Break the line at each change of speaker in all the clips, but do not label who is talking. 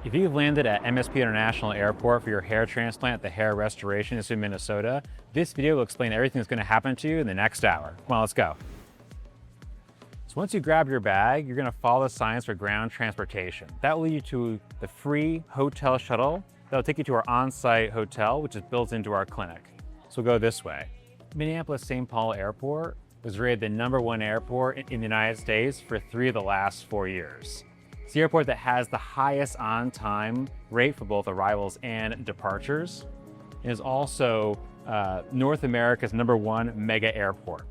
If you've landed at MSP International Airport for your hair transplant at the Hair Restoration Institute in Minnesota, this video will explain everything that's going to happen to you in the next hour. Come on, let's go. So once you grab your bag, you're going to follow the signs for ground transportation. That will lead you to the free hotel shuttle that will take you to our on-site hotel, which is built into our clinic. So we'll go this way. Minneapolis-St. Paul Airport was rated the #1 airport in the United States for 3 of the last 4 years. It's the airport that has the highest on-time rate for both arrivals and departures. It is also North America's #1 mega airport.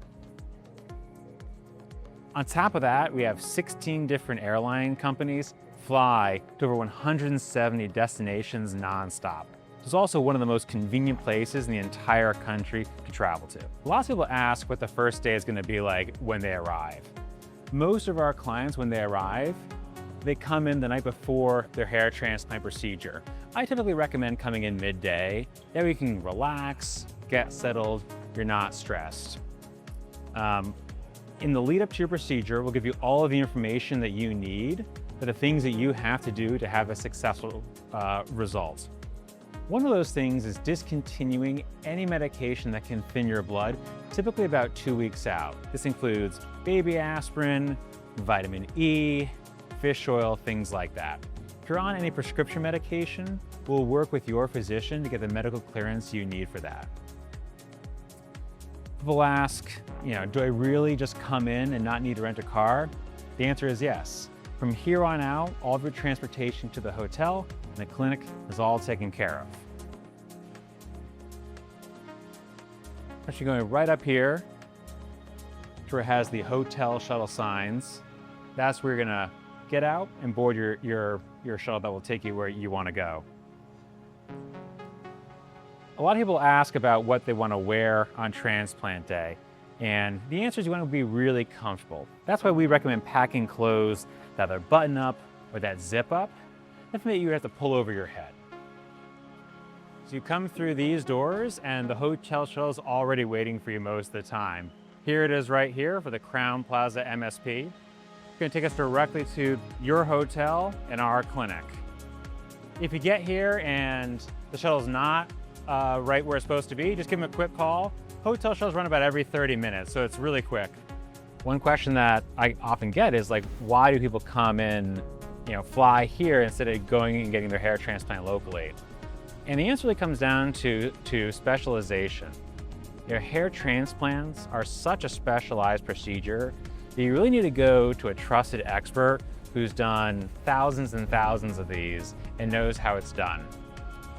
On top of that, we have 16 different airline companies fly to over 170 destinations nonstop. It's also one of the most convenient places in the entire country to travel to. Lots of people ask what the first day is going to be like when they arrive. Most of our clients, when they arrive, they come in the night before their hair transplant procedure. I typically recommend coming in midday. That way you can relax, get settled, you're not stressed. In the lead up to your procedure, we'll give you all of the information that you need for the things that you have to do to have a successful result. One of those things is discontinuing any medication that can thin your blood, typically about 2 weeks out. This includes baby aspirin, vitamin E, fish oil, things like that. If you're on any prescription medication, we'll work with your physician to get the medical clearance you need for that. People ask, do I really just come in and not need to rent a car? The answer is yes. From here on out, all of your transportation to the hotel and the clinic is all taken care of. Actually going right up here, where it has the hotel shuttle signs, that's where you're gonna get out and board your shuttle that will take you where you want to go. A lot of people ask about what they want to wear on transplant day, and the answer is you want to be really comfortable. That's why we recommend packing clothes that either button up or that zip up, nothing that you have to pull over your head. So you come through these doors and the hotel shuttle is already waiting for you most of the time. Here it is right here for the Crowne Plaza MSP. It's going to take us directly to your hotel and our clinic. If you get here and the shuttle's not right where it's supposed to be, just give them a quick call. Hotel shuttles run about every 30 minutes, so it's really quick. One question that I often get is like, why do people come in, fly here instead of going and getting their hair transplant locally? And the answer really comes down to specialization. Hair transplants are such a specialized procedure that you really need to go to a trusted expert who's done thousands and thousands of these and knows how it's done.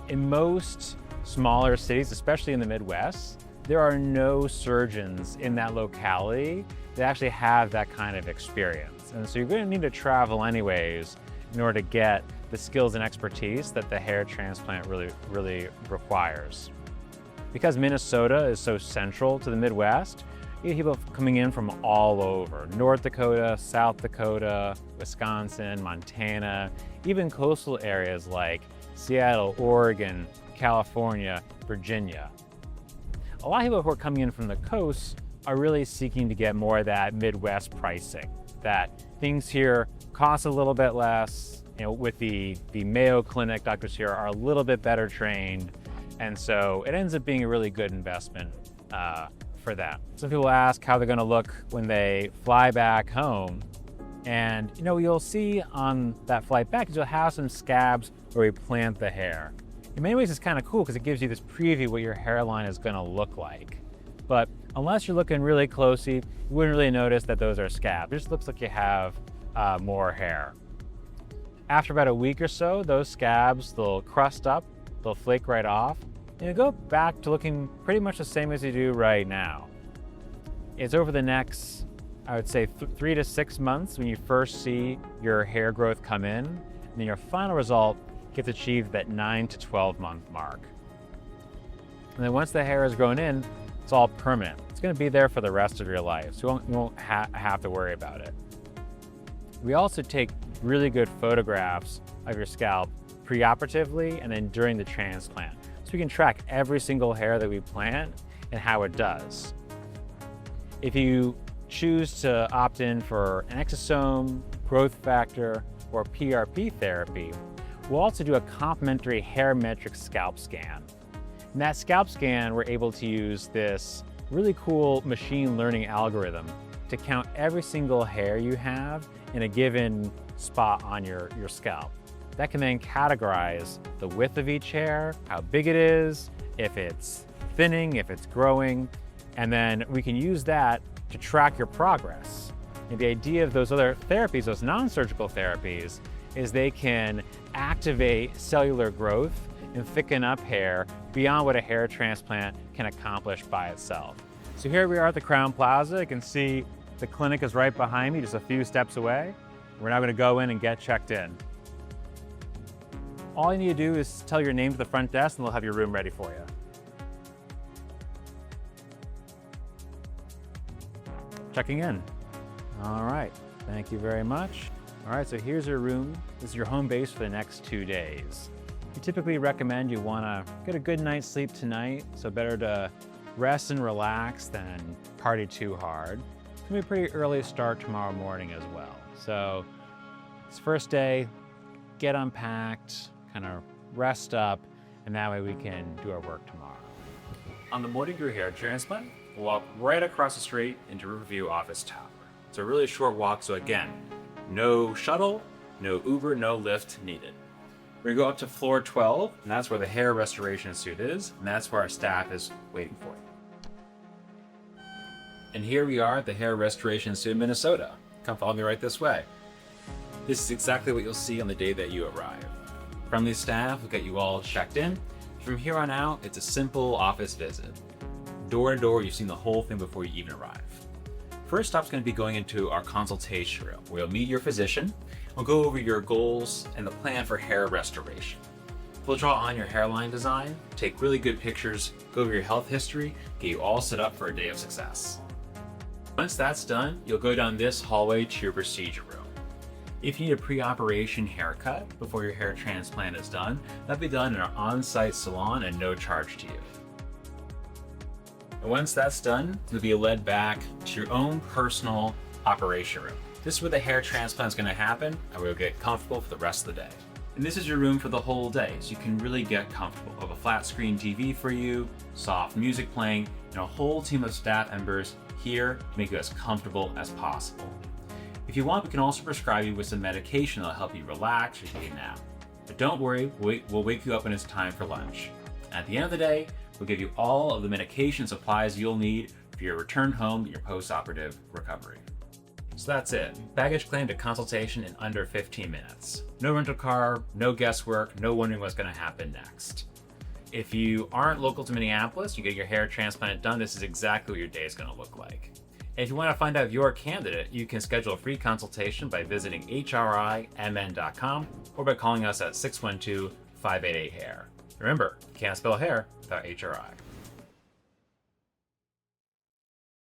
In most smaller cities, especially in the Midwest, there are no surgeons in that locality that actually have that kind of experience. And so you're going to need to travel anyways in order to get the skills and expertise that the hair transplant really requires. Because Minnesota is so central to the Midwest, you get people coming in from all over: North Dakota, South Dakota, Wisconsin, Montana, even coastal areas like Seattle, Oregon, California, Virginia. A lot of people who are coming in from the coast are really seeking to get more of that Midwest pricing, that things here cost a little bit less. With the Mayo Clinic, doctors here are a little bit better trained, and so it ends up being a really good investment for that. Some people ask how they're going to look when they fly back home, and you'll see on that flight back, you'll have some scabs where we plant the hair. In many ways, it's kind of cool because it gives you this preview what your hairline is going to look like. But unless you're looking really closely, you wouldn't really notice that those are scabs. It just looks like you have more hair. After about a week or so, those scabs, they'll crust up, they'll flake right off, and you'll go back to looking pretty much the same as you do right now. It's over the next, I would say, 3 to 6 months when you first see your hair growth come in, and then your final result gets achieved at 9 to 12 month mark. And then once the hair is grown in, it's all permanent. It's going to be there for the rest of your life, so you won't have to worry about it. We also take really good photographs of your scalp preoperatively and then during the transplant, so we can track every single hair that we plant and how it does. If you choose to opt in for an exosome, growth factor, or PRP therapy, We'll also do a complimentary hair metric scalp scan. In that scalp scan, we're able to use this really cool machine learning algorithm to count every single hair you have in a given spot on your scalp. That can then categorize the width of each hair, how big it is, if it's thinning, if it's growing, and then we can use that to track your progress. And the idea of those other therapies, those non-surgical therapies, is they can activate cellular growth and thicken up hair beyond what a hair transplant can accomplish by itself. So here we are at the Crowne Plaza. You can see the clinic is right behind me, just a few steps away. We're now going to go in and get checked in. All you need to do is tell your name to the front desk and they'll have your room ready for you. Checking in. All right, thank you very much. All right, so here's your room. This is your home base for the next 2 days. We typically recommend you wanna get a good night's sleep tonight, so better to rest and relax than party too hard. It's gonna be a pretty early start tomorrow morning as well. So this first day, get unpacked, kind of rest up, and that way we can do our work tomorrow. On the morning of your hair transplant, we'll walk right across the street into Riverview Office Tower. It's a really short walk, so again, no shuttle, no Uber, no Lyft needed. We're gonna go up to floor 12, and that's where the hair restoration suite is, and that's where our staff is waiting for you. And here we are at the hair restoration suite in Minnesota. Come follow me right this way. This is exactly what you'll see on the day that you arrive. Friendly staff will get you all checked in. From here on out, it's a simple office visit. Door to door, you've seen the whole thing before you even arrive. First stop's going to be going into our consultation room, where you'll meet your physician. We'll go over your goals and the plan for hair restoration. We'll draw on your hairline design, take really good pictures, go over your health history, get you all set up for a day of success. Once that's done, you'll go down this hallway to your procedure room. If you need a pre-operation haircut before your hair transplant is done, that'll be done in our on-site salon and no charge to you. And once that's done, you'll be led back to your own personal operation room. This is where the hair transplant is going to happen, and we'll get comfortable for the rest of the day. And this is your room for the whole day, so you can really get comfortable. We'll have a flat screen TV for you, soft music playing, and a whole team of staff members here to make you as comfortable as possible. If you want, we can also prescribe you with some medication that'll help you relax or take a nap. But don't worry, we'll wake you up when it's time for lunch. At the end of the day, we'll give you all of the medication supplies you'll need for your return home and your post-operative recovery. So that's it. Baggage claim to consultation in under 15 minutes. No rental car, no guesswork, no wondering what's going to happen next. If you aren't local to Minneapolis, you get your hair transplant done, this is exactly what your day is going to look like. And if you want to find out if you're a candidate, you can schedule a free consultation by visiting HRIMN.com or by calling us at 612-588-HAIR. Remember, you can't spell hair without HRI.